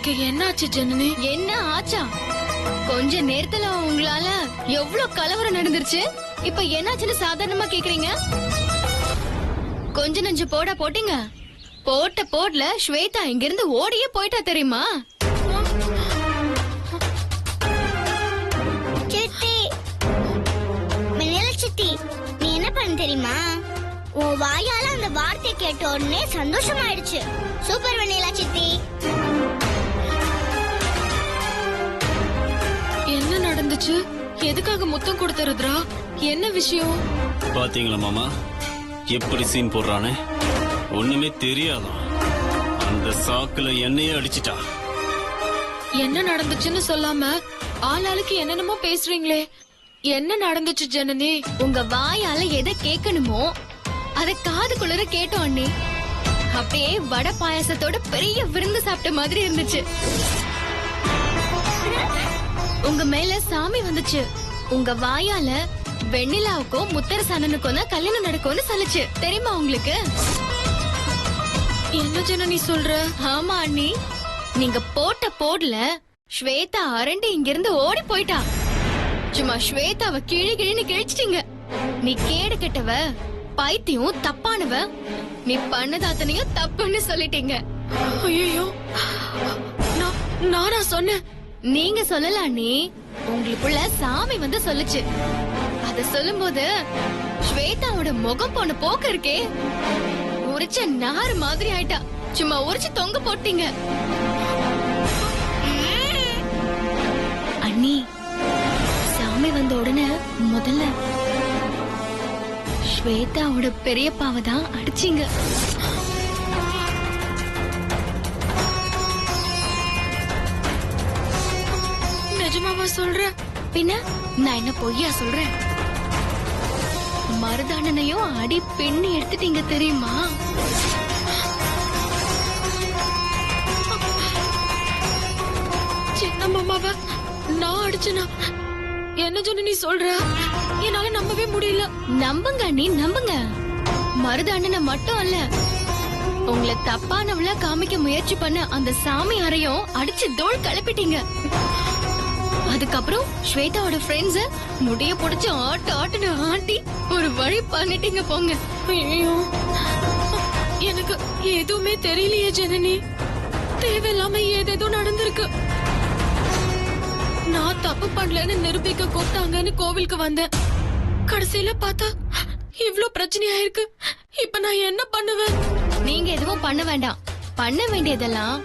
உங்களுக்கு என்ன ஆச்சு ஜனனி? என்ன ஆச்சா? கொஞ்ச நேரத்துல உங்களால எவ்வளவு கலவரம் நடந்துருச்சு. இப்ப என்னாச்சுன்னு சாதாரணமா கேக்குறீங்க? கொஞ்ச நெஞ்சு போடா போட்டீங்க. போட்ட போட்ல ஸ்வேதா இங்க இருந்து ஓடியே போயிட்டா தெரியுமா? சித்தி, மின்னல் சித்தி, நீ என்ன பண்ண தெரியுமா? உன் வாயால அந்த வார்த்தை கேட்ட உடனே சந்தோஷமாயிடுச்சு. சூப்பர் வெண்ணிலா சித்தி. என்ன நடந்துச்சு? எதுக்காக முத்தம் கொடுத்த ருத்ரா? என்ன விஷயம்? பாத்தீங்களா மாமா எப்படி சீன் போடுறானே? ஒண்ணுமே தெரியாதான். அந்த சாக்குல என்னையே அடிச்சிட்டா. என்ன நடந்துச்சுன்னு சொல்லாம ஆளாளுக்கு என்னென்னமோ பேசுறீங்களே. என்ன நடந்துச்சு ஜனனி? உங்க வாயால எதை கேட்கணுமோ அத காது குளிர கேட்டோம் அண்ணி. அப்படியே வடை பாயாசத்தோட பெரிய விருந்து சாப்பிட்ட மாதிரி இருந்துச்சு. உங்க மேல சாமி வந்துச்சு. உங்க வாயால வெண்ணிலாவுக்கும் முத்தரசனனுக்கும் தான் கல்யாணம் நடக்கும்னு சொல்லுச்சு. தெரியுமா உங்களுக்கு? என்ன ஜனனி சொல்ற? ஆமா அண்ணி, நீங்க போட்ட போட்ல ஸ்வேதா அரண்டி இங்க இருந்து ஓடி போயிட்டா. சும்மா ஸ்வேதாவ கிழி கிழின்னு கிழிச்சிட்டீங்க. நீ கேடு கெட்டவ, பைத்தியம், தப்பானவ, நீ பண்ணது அத்தனையும் தப்புன்னு சொல்லிட்டீங்க. ஐயோ, நானா சொன்னேன்? நீங்க சொல்லல அண்ணி, உங்களுக்குள்ள சாமி வந்து சொல்லுச்சு. அத சொல்லும்போது ஸ்வேதாவோட முகம் போன போக்கு இருக்கே, உரிச்ச நாறு மாதிரி ஆயிட்டா. சும்மா உரிச்சு தொங்க போட்டீங்க. அண்ணி, சாமி வந்த உடனே முதல்ல ஸ்வேதாவோட பெரியப்பாவை தான் அடிச்சீங்க. நிஜமாவா சொல்ற? பின்ன நான் என்ன பொய்யா சொல்றேன்? மருதானனையும் அடி பெண்ணு எடுத்துட்டீங்க தெரியுமா? சின்ன மாமாவ நான் அடிச்சனா? என்ன ஜனனி சொல்ற? என்னால நம்பவே முடியல. நம்புங்க அண்ணி, நம்புங்க. மருதானனை மட்டும் அல்ல, உங்களை தப்பானவள காமிக்க முயற்சி பண்ண அந்த சாமி அறையும் அடிச்சு தோள் கிளப்பிட்டீங்க. அதுக்கப்புறம் ஸ்வேதாவோட ஃப்ரெண்ட்ஸ் முடிய புடிச்சு ஆட்டுன்னு ஆட்டி ஒரு வழி பண்ணிட்டீங்க போங்க. ஐயோ, எனக்கு எதுவுமே தெரியலையே ஜனனி. தேவையில்லாம ஏதேதோ நடந்திருக்கு. நான் தப்பு பண்ணலன்னு நிரூபிக்க கூப்பிட்டாங்கன்னு கோவிலுக்கு வந்தேன். கடைசியில பார்த்தா இவ்ளோ பிரச்சனையா இருக்கு. இப்ப நான் என்ன பண்ணுவேன்? நீங்க எதுவும் பண்ண வேண்டாம். பண்ண வேண்டியதெல்லாம்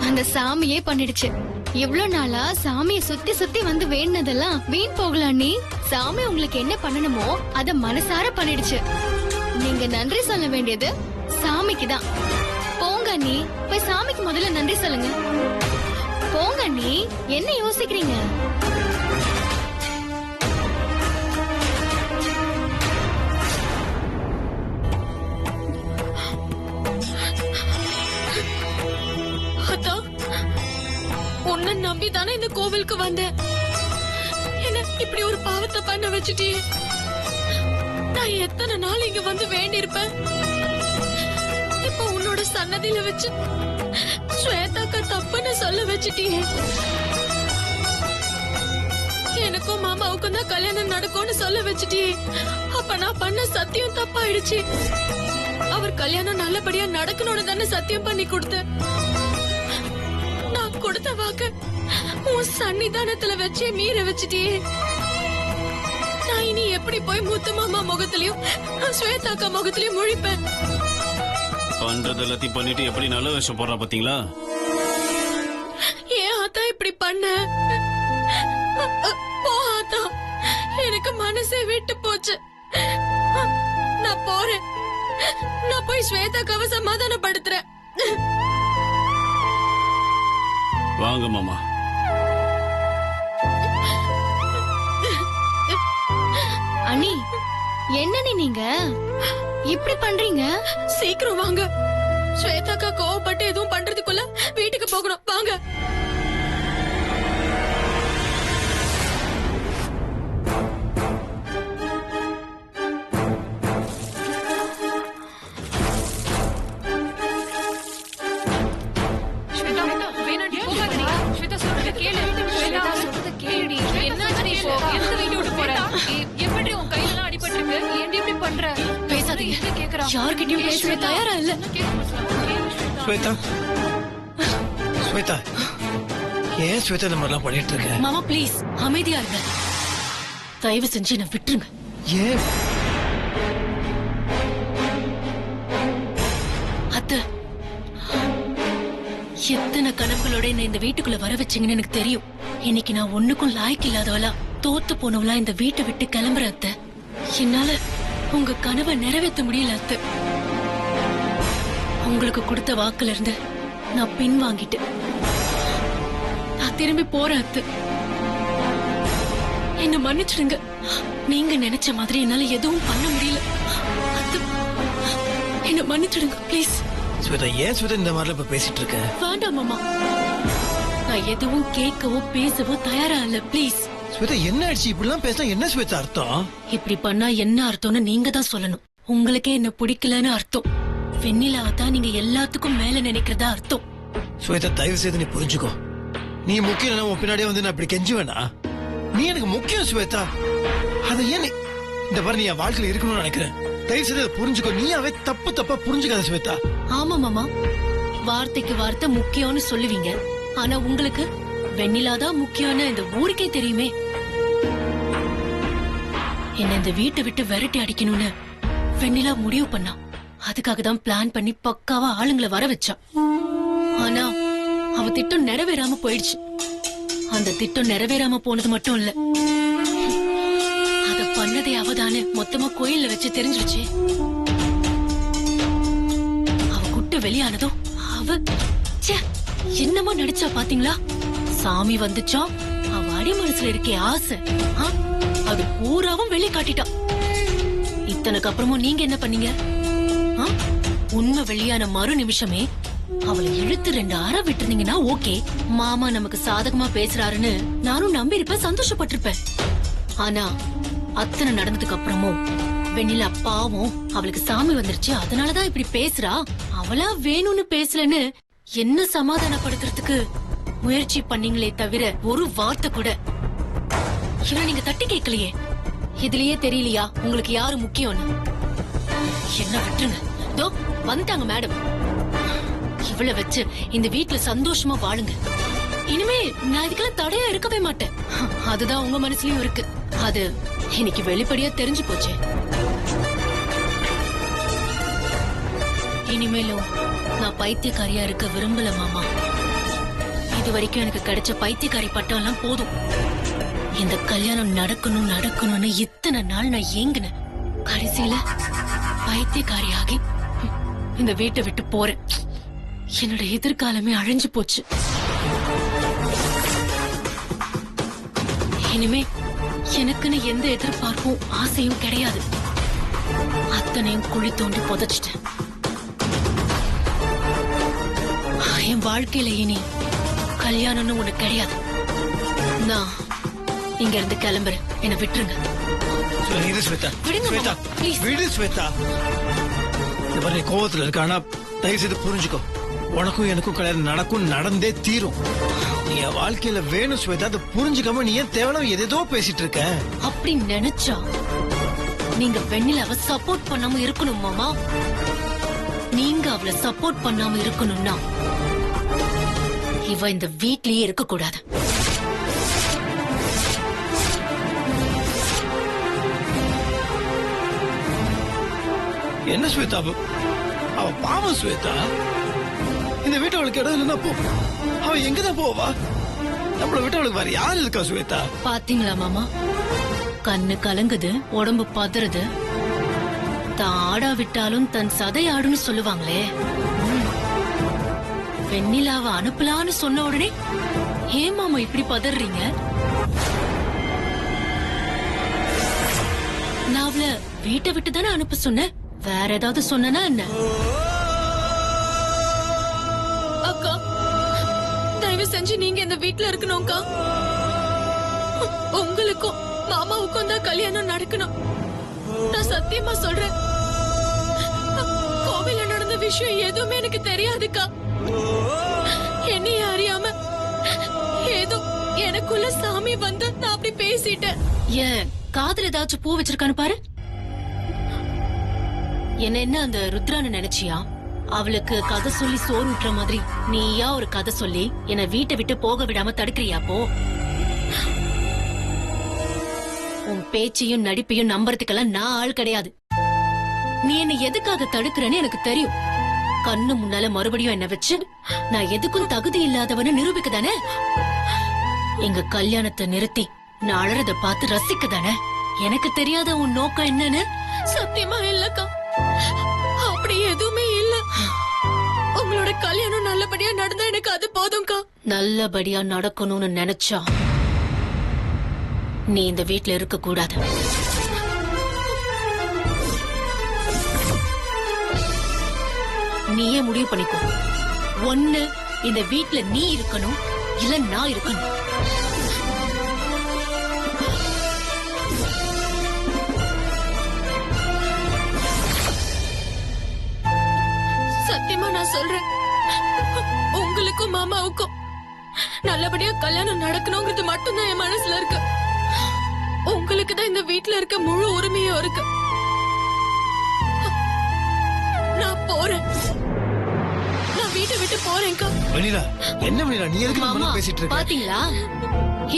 அந்த சாமியே பண்ணிடுச்சு. இவ்ளோ நாளா சாமிய சுத்தி சுத்தி வந்து வேண்டதெல்லாம் வீண் போகலாம். நீ சாமி உங்களுக்கு என்ன பண்ணணுமோ அத மனசார பண்ணிடுச்சு. நீங்க நன்றி சொல்ல வேண்டியது சாமிக்கு தான். போங்க நீ போய் சாமிக்கு முதல்ல நன்றி சொல்லுங்க. போங்க நீ, என்ன யோசிக்கிறீங்க? உன்னை நம்பி தானே இந்த கோவிலுக்கு வந்தேன். என்ன இப்படி ஒரு பாவத்தை பண்ண வச்சுட்டியே. நான் எத்தனை நாள் இங்க வந்து வேண்டி இருப்பேன். இப்ப உன்னோட சன்னதியில வச்சு ஸ்வேதாக்கா தப்புன்னு சொல்ல வச்சுட்டியே. எனக்கும் மாமாவுக்கும் தான் கல்யாணம் நடக்கும்னு சொல்ல வச்சுட்டியே. அப்ப நான் பண்ண சத்தியம் தப்பாயிடுச்சு. அவர் கல்யாணம் நல்லபடியா நடக்கணும்னு தானே சத்தியம் பண்ணி கொடுத்த. நான் கொடுத்த வாக்க உன் சன்னிதானத்துல வச்சே மீற வச்சுட்டியே. நான் இனி எப்படி போய் முத்து மாமா முகத்திலயும் ஸ்வேதாக்கா முகத்திலயும் முழிப்பேன்? பண்றது எல்லாத்தையும் பண்ணிட்டு எப்படி நல்ல விஷயம் போடுறா பாத்தீங்களா? ஏன் ஆத்தா இப்படி பண்ண? போ ஆத்தா, எனக்கு மனசே விட்டு போச்சு. நான் போறேன். நான் போய் ஸ்வேதாக்காவை சமாதானப்படுத்துறேன். வாங்க மாமா. அண்ணி, என்ன நீங்க இப்படி பண்றீங்க? சீக்கிரம் வாங்க. ஸ்வேதாக்கா கோவப்பட்டு எதுவும் பண்றதுக்குள்ள வீட்டுக்கு போகணும். வாங்க. ஸ்வேதா, வேணாண்டி, போகாத. எப்படி உன் கையில அடிபட்டு இருக்கு ஏன் இப்படி பண்ற பேசாதீங்க. என்ன கேக்குறா யார்கிட்டயும் பேசவே தயாரா இல்ல. ஸ்வேதா ஸ்வேதா ஏன் ஸ்வேதா இந்த மாதிரிலாம் பண்ணிட்டு இருக்க? மாமா ப்ளீஸ் அமைதியா இருங்க. தயவு செஞ்சு என்ன விட்டுருங்க. ஏன் அத்தை, எத்தனை கனவுகளோட என்ன இந்த வீட்டுக்குள்ள வர வச்சீங்கன்னு எனக்கு தெரியும். இன்னைக்கு நான் ஒண்ணுக்கும் லாய்க்கு இல்லாதவளா தோத்து போனவளா இந்த வீட்டை விட்டு கிளம்புறேன் அத்தை. என்னால உங்க கனவை நிறைவேற்ற முடியல அத்தை. உங்களுக்கு கொடுத்த வாக்குல இருந்து நான் பின் வாங்கிட்டேன். நான் திரும்பி போறேன் அத்தை. என்ன மன்னிச்சிடுங்க. நீங்க நினைச்ச மாதிரி என்னால எதுவும் பண்ண முடியல அத்தை. என்ன மன்னிச்சிடுங்க ப்ளீஸ். ஸ்வேதா ஏன் ஸ்வேதா இந்த மாதிரிலாம் இப்ப பேசிட்டு இருக்க? வேண்டாம் மாமா, நான் எதுவும் கேட்கவோ பேசவோ தயாரா இல்ல ப்ளீஸ். ஸ்வேதா என்ன ஆயிடுச்சு? இப்படிலாம் பேசினா என்ன ஸ்வேதா அர்த்தம்? இப்படி பண்ணா என்ன அர்த்தம்னு நீங்க தான் சொல்லணும். உங்களுக்கே என்ன பிடிக்கலன்னு அர்த்தம். வெண்ணிலாவை தான் நீங்க எல்லாத்துக்கும் மேல நினைக்கிறதா அர்த்தம். ஸ்வேதா தயவு செய்து நீ புரிஞ்சுக்கோ. நீ முக்கியம் இல்லைன்னா உன் பின்னாடியே வந்து நான் இப்படி கெஞ்சுவேனா? நீ எனக்கு முக்கியம் ஸ்வேதா. அதை ஏன் இந்த மாதிரி நீ என் வாழ்க்கையில இருக்கணும்னு நினைக்கிறேன். தயவு செய்து அதை புரிஞ்சுக்கோ. நீயாவே தப்பா புரிஞ்சுக்காத ஸ்வேதா. ஆமா மாமா, வார்த்தைக்கு வார்த்தை முக்கியம்னு சொல்லுவீங்க. ஆனா உங்களுக்கு வெண்ணிலாதான் முக்கியம்னு இந்த ஊருக்கே தெரியுமே. என்ன இந்த வீட்டை விட்டு விரட்டி அடிக்கணும்னு வெண்ணிலா முடிவு பண்ணா. அதுக்காக தான் பிளான் பண்ணி பக்காவா ஆளுங்களை வர வச்சா. ஆனா அவ திட்டம் நிறைவேறாம போயிடுச்சு. அந்த திட்டம் நிறைவேறாம போனது மட்டும் இல்ல, அத பண்ணதே அவதானே மொத்தமா கோயில்ல வச்சு தெரிஞ்சிருச்சு. அவ குட்டு வெளியானதும் அவ ச்சே, என்னமோ நடிச்சா பாத்தீங்களா? சாமி வந்துச்சா, அவ அடி மனசுல இருக்கே ஆசை அது பூராவும் வெளிய காட்டிட்டா. இத்தனைக்கு அப்புறமும் நீங்க என்ன பண்ணீங்க? உண்மை வெளியான மறு நிமிஷமே அவளை இழுத்து 2 அறை விட்டுருந்தீங்கன்னா ஓகே, மாமா நமக்கு சாதகமா பேசுறாருன்னு நானும் நம்பி இருப்பேன், சந்தோஷப்பட்டிருப்பேன். ஆனா அத்தனை நடந்ததுக்கு அப்புறமும் வெண்ணிலா பாவம், அவளுக்கு சாமி வந்துருச்சு அதனாலதான் இப்படி பேசுறா, அவளா வேணும்னு பேசலன்னு என்ன சமாதானப்படுத்துறதுக்கு முயற்சி பண்ணீங்களே தவிர ஒரு வார்த்தை கூட இவனை நீங்க தட்டி கேட்கலையே. இதுலயே தெரியலையா உங்களுக்கு யாரு முக்கியம்னு? என்ன விட்டுருங்க. தோ வந்துட்டாங்க மேடம். இவளை வச்சு இந்த வீட்டுல சந்தோஷமா வாழுங்க. இனிமே நான் இதுக்கெல்லாம் தடையா இருக்கவே மாட்டேன். அதுதான் உங்க மனசுலயும் இருக்கு. அது இன்னைக்கு வெளிப்படையா தெரிஞ்சு போச்சு. இனிமேலும் நான் பைத்தியக்காரியா இருக்க விரும்பல மாமா. இது வரைக்கும் எனக்கு கிடைச்ச பைத்தியக்காரி பட்டம் எல்லாம் போதும். இந்த கல்யாணம் நடக்கணும்னு இத்தனை நாள் நான் ஏங்கினேன். கடைசியில பைத்தியக்காரியாகி இந்த வீட்டை விட்டு போறேன். என்னோட எதிர்காலமே அழிஞ்சு போச்சு. இனிமே எனக்குன்னு எந்த எதிர்பார்ப்பும் ஆசையும் கிடையாது. அத்தனையும் குழி தோண்டி புதைச்சிட்டேன். என் வாழ்க்கையில இனி கல்யாணம்னு ஒண்ணு கிடையாது. நான் இங்க இருந்து கிளம்புறேன். என்ன விட்டுருங்க. விடுங்க மாமா, please. விடு ஸ்வேதா. இந்த மாதிரி கோவத்துல இருக்க. ஆனா தயவு செய்து புரிஞ்சுக்கோ. உனக்கும் எனக்கும் கல்யாணம் நடந்தே தீரும். நீ என் வாழ்க்கையில வேணும் ஸ்வேதா. அதை புரிஞ்சுக்காம நீ ஏன் தேவையில்லாம எதேதோ பேசிட்டு இருக்க? அப்படி நினைச்சா நீங்க வெண்ணிலாவை சப்போர்ட் பண்ணாம இருக்கணும் மாமா. நீங்க அவளை சப்போர்ட் பண்ணாம இருக்கணும்னா இவ இந்த வீட்லயே இருக்க கூடாது. என்ன ஸ்வேதா, அவ பாவம் ஸ்வேதா. இந்த வீட்டு அவளுக்கு இடம் இல்லைன்னா போ. அவ எங்கதான் போவா? நம்மள விட்டு அவளுக்கு வேற யாரு இருக்கா ஸ்வேதா? பாத்தீங்களா மாமா, கண்ணு கலங்குது, உடம்பு பதறுது. தான் ஆடா விட்டாலும் தன் சதை ஆடுன்னு சொல்லுவாங்களே. வெண்ணிலாவை அனுப்பலான்னு சொன்ன உடனே ஏன் மாமா இப்படி பதறீங்க? நான் அவள வீட்டை விட்டு தானே அனுப்ப சொன்னேன். வேற ஏதாவது சொன்னா என்ன? அக்கா தயவு செஞ்சு நீங்க இந்த வீட்ல இருக்கணும்க்கா. உங்களுக்கும் மாமாவுக்கும் தான் கல்யாணம் நடக்கணும். நான் சத்தியமா சொல்றேன். கோவில்ல நடந்த விஷயம் எதுவுமே எனக்கு தெரியாதுக்கா. என்னைய அறியாம ஏதோ எனக்குள்ள சாமி வந்து நான் அப்படி பேசிட்டேன். ஏன் காதுல ஏதாச்சும் பூ வச்சிருக்கான்னு பாரு. என்ன அந்த ருத்ரான்னு நினைச்சியா? அவளுக்கு கதை சொல்லி சோறு விட்டுற மாதிரி நீயா ஒரு கதை சொல்லி என்ன வீட்டை விட்டு போக விடாம தடுக்கிறியா? போ. உன் பேச்சையும் நடிப்பையும் நம்புறதுக்கெல்லாம் நான் ஆள் கிடையாது. நீ என்ன எதுக்காக தடுக்கிறன்னு எனக்கு தெரியும். கண்ணு முன்னால மறுபடியும் என்ன வச்சு நான் எதுக்கும் தகுதி இல்லாதவன்னு நிரூபிக்க தானே? எங்க கல்யாணத்தை நிறுத்தி நான் அழறத பார்த்து ரசிக்க தானே? எனக்கு தெரியாத உன் நோக்கம் என்னன்னு? சத்தியமா இல்லக்கா, அப்படி எதுவுமே இல்ல. உங்களோட கல்யாணம் நல்லபடியா நடந்தா எனக்கு அது போதும்க்கா. நல்லபடியா நடக்கணும்னு நினைச்சா நீ இந்த வீட்ல இருக்க கூடாது. நீயே முடிவு பண்ணிக்கோ. ஒண்ணு இந்த வீட்ல நீ இருக்கணும், இல்ல நான் இருக்கணும். சத்தியமா நான் சொல்றேன், உங்களுக்கும் மாமாவுக்கும் நல்லபடியா கல்யாணம் நடக்கணுங்கிறது மட்டும்தான் என் மனசுல இருக்கு. உங்களுக்கு தான் இந்த வீட்ல இருக்க முழு உரிமையும் இருக்கு. நான் போறேன். நான் வீட்டை விட்டு போறேன்க்கா. வெண்ணிலா, என்ன வெண்ணிலா நீ எதுக்கு மாமா, நம்ம பேசிட்டு இருக்க? பாத்தீங்களா?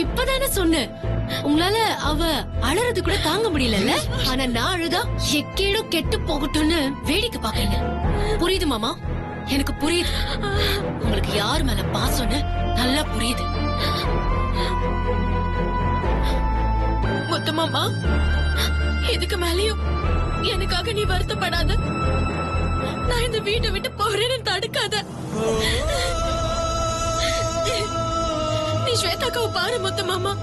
இப்பதானே சொன்னேன். உங்களால அவ அழறது கூட தாங்க முடியல. ஆனா நான் அழுதா எக்கேடோ கெட்டு போகட்டும்னு வேடிக்கை பாக்குறீங்க. புரியுது மாமா, எனக்கு புரியுது. உங்களுக்கு யார் மேல பாசம்னு நல்லா புரியுது. முத்து மாமா, இதுக்கு மேலயும் எனக்காக நீ வருத்தப்படாத. நான் இந்த வீட்டை விட்டு போறேன்னு தடுக்காத. நீ ஸ்வேதாக்காவை பாரு முத்து மாமா.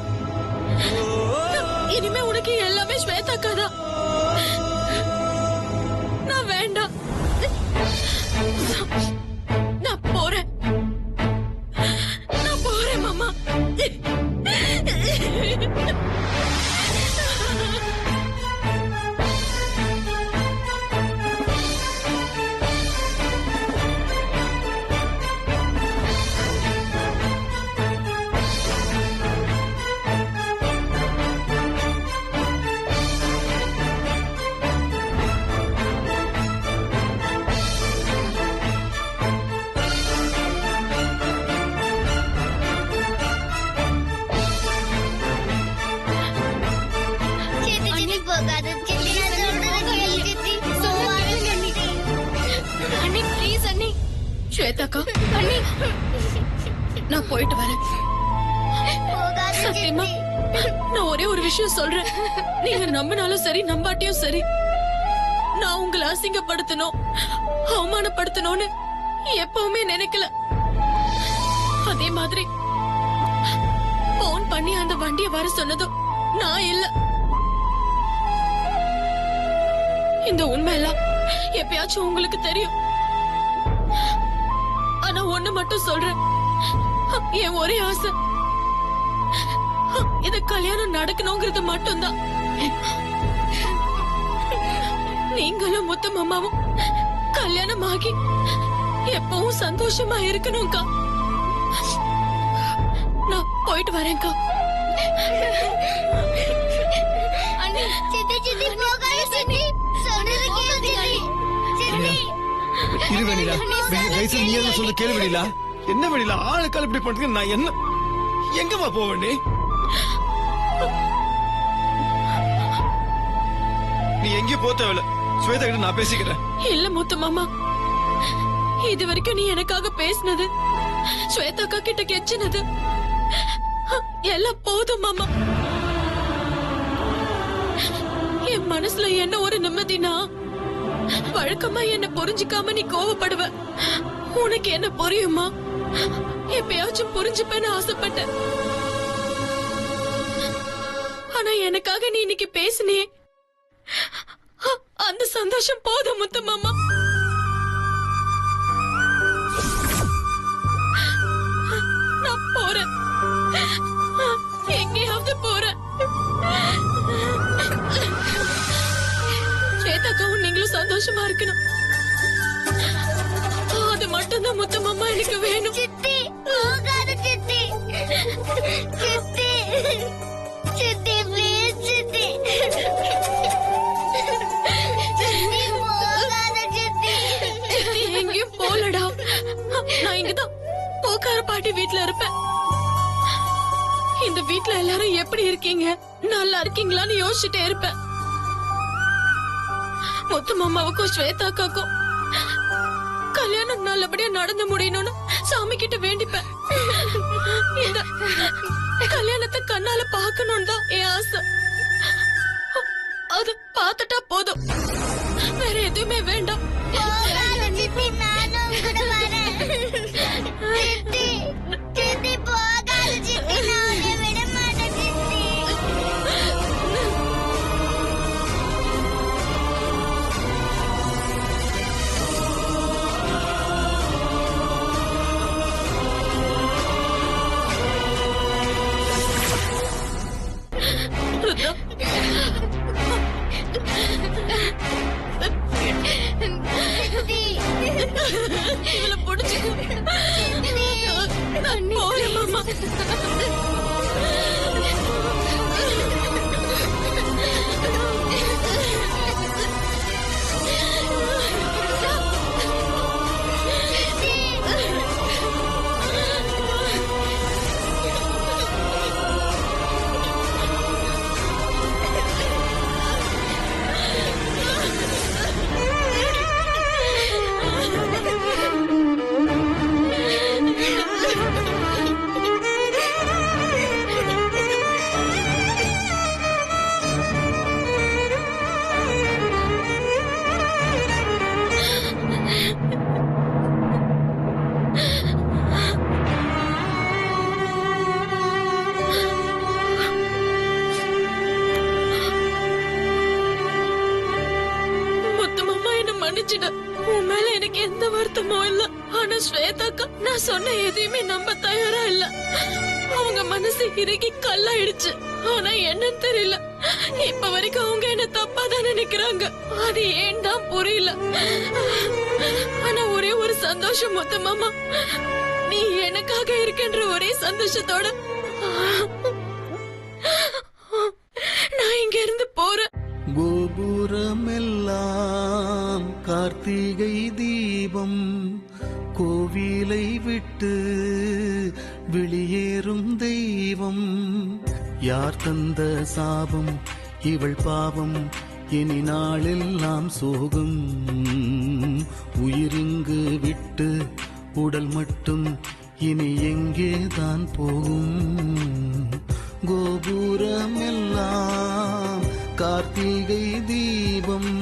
இனிமே உனக்கு எல்லாமே ஸ்வேதாக்கா தான். நான் வேண்டாம். நான் போறேன். நான் போறேன் மாமா. சித்தி சித்தி போகாத சித்தி, நான் சொல்றத கேளு சித்தி. போகாத சித்தி. அண்ணி ப்ளீஸ் அண்ணி. ஸ்வேதாக்கா, அண்ணி நான் போயிட்டு வரேன். போகாத சத்தியமா சித்தி. நான் ஒரே ஒரு விஷயம் சொல்றேன். நீங்க நம்பினாலும் சரி நம்பாட்டியும் சரி, நான் உங்களை அசிங்கப்படுத்தணும் அவமானப்படுத்தணும்னு எப்பவுமே நினைக்கல. அதே மாதிரி போன் பண்ணி அந்த வண்டிய வர சொன்னதும் நான் இல்ல. இந்த உண்மை எல்லாம் எப்பயாச்சும் உங்களுக்கு தெரியும். ஆனா ஒண்ணு மட்டும் சொல்றேன், என் ஒரே ஆசை இது கல்யாணம் நடக்கணுங்கிறது மட்டும்தான். நீங்களும் முத்து மாமாவும் கல்யாணம் ஆகி எப்பவும் சந்தோஷமா இருக்கணும்க்கா. நான் போயிட்டு வரேன்க்கா. அண்ணி, சித்தி சித்தி போகாத சித்தி. சொல்றத கேளு சித்தி. சித்தி. இரு வெண்ணிலா, வயசு நீ எதுவும் சொல்ல கேளு வெண்ணிலா. என்ன வெண்ணிலா ஆளுக்கால் இப்படி பண்றீங்க? நான் என்ன எங்கம்மா போவேன்? நீ எங்கேயும் போக தேவையில்ல. ஸ்வேதா கிட்ட நான் பேசிக்கிறேன். இல்ல முத்து மாமா, இது வரைக்கும் நீ எனக்காக பேசினது, ஸ்வேதாக்கா கிட்ட கெச்சினது எல்லாம் போதும் மாமா. என் மனசுல என்ன ஒரு நிம்மதினா, வழக்கமா என்ன புரிஞ்சுக்காம நீ கோவப்படுவ. உனக்கு என்ன புரியுமா? எப்பயாச்சும் புரிஞ்சுப்பேன்னு ஆசைப்பட்டேன். ஆனா எனக்காக நீ இன்னைக்கு பேசினியே, அந்த சந்தோஷம் போதும் முத்து மாமா. நான் போறேன், எங்கேயாவது போறேன். ஸ்வேதாக்காவும் நீங்களும் சந்தோஷமா இருக்கணும். அது மட்டும்தான் முத்து மாமா எனக்கு வேணும். சித்தி போகாத சித்தி. சித்தி சித்தி ப்ளீஸ் இருக்கீங்க நல்லா இருக்கீங்களான்னு யோசிச்சுட்டே இருப்பேன். முத்து மாமாவுக்கும் ஸ்வேதாக்காக்கும் கல்யாணம் நல்லபடியா நடந்து முடியணும்னு சாமி கிட்ட வேண்டிப்பேன். இந்த கல்யாணத்தை கண்ணால பாக்கணும் தான் என் ஆசை. அது பார்த்துட்டா போதும், வேற எதுவுமே வேண்டாம். போகாத சித்தி, நானும் கூட வரேன். சித்தி, சித்தி போகாத சித்தி, நான் உன்னை விட மாட்டேன் சித்தி. ருத்ரா, சித்தி, இவளை புடிச்சுக்கோ. நான் போறேன் மாமா. முத்து மாமா, என்ன மன்னிச்சிட. உன் மேல எனக்கு எந்த வருத்தமும் இல்ல. ஆனா ஸ்வேதாக்கா நான் சொன்ன எதையுமே நம்ப தயாரா இல்ல. அவங்க மனசு இறுகி கல்லாயிடுச்சு. ஆனா என்னன்னு தெரியல, இப்ப வரைக்கும் அவங்க என்ன தப்பா தான் நினைக்கிறாங்க. அது ஏன் தான் புரியல. ஆனா ஒரே ஒரு சந்தோஷம் முத்து மாமா, நீ எனக்காக இருக்கின்ற ஒரே சந்தோஷத்தோட நான் இங்க இருந்து போறேன். கோபுரமெல்லாம் கார்த்திகை தீபம், கோவிலை விட்டு வெளியேறும் தெய்வம். யார் தந்த சாபம் இவள் பாவம், இனி நாளெல்லாம் சோகம். உயிரிங்கு விட்டு உடல் மட்டும் இனி எங்கே தான் போகும். கோபுரமெல்லாம் கார்த்திகை தீபம்,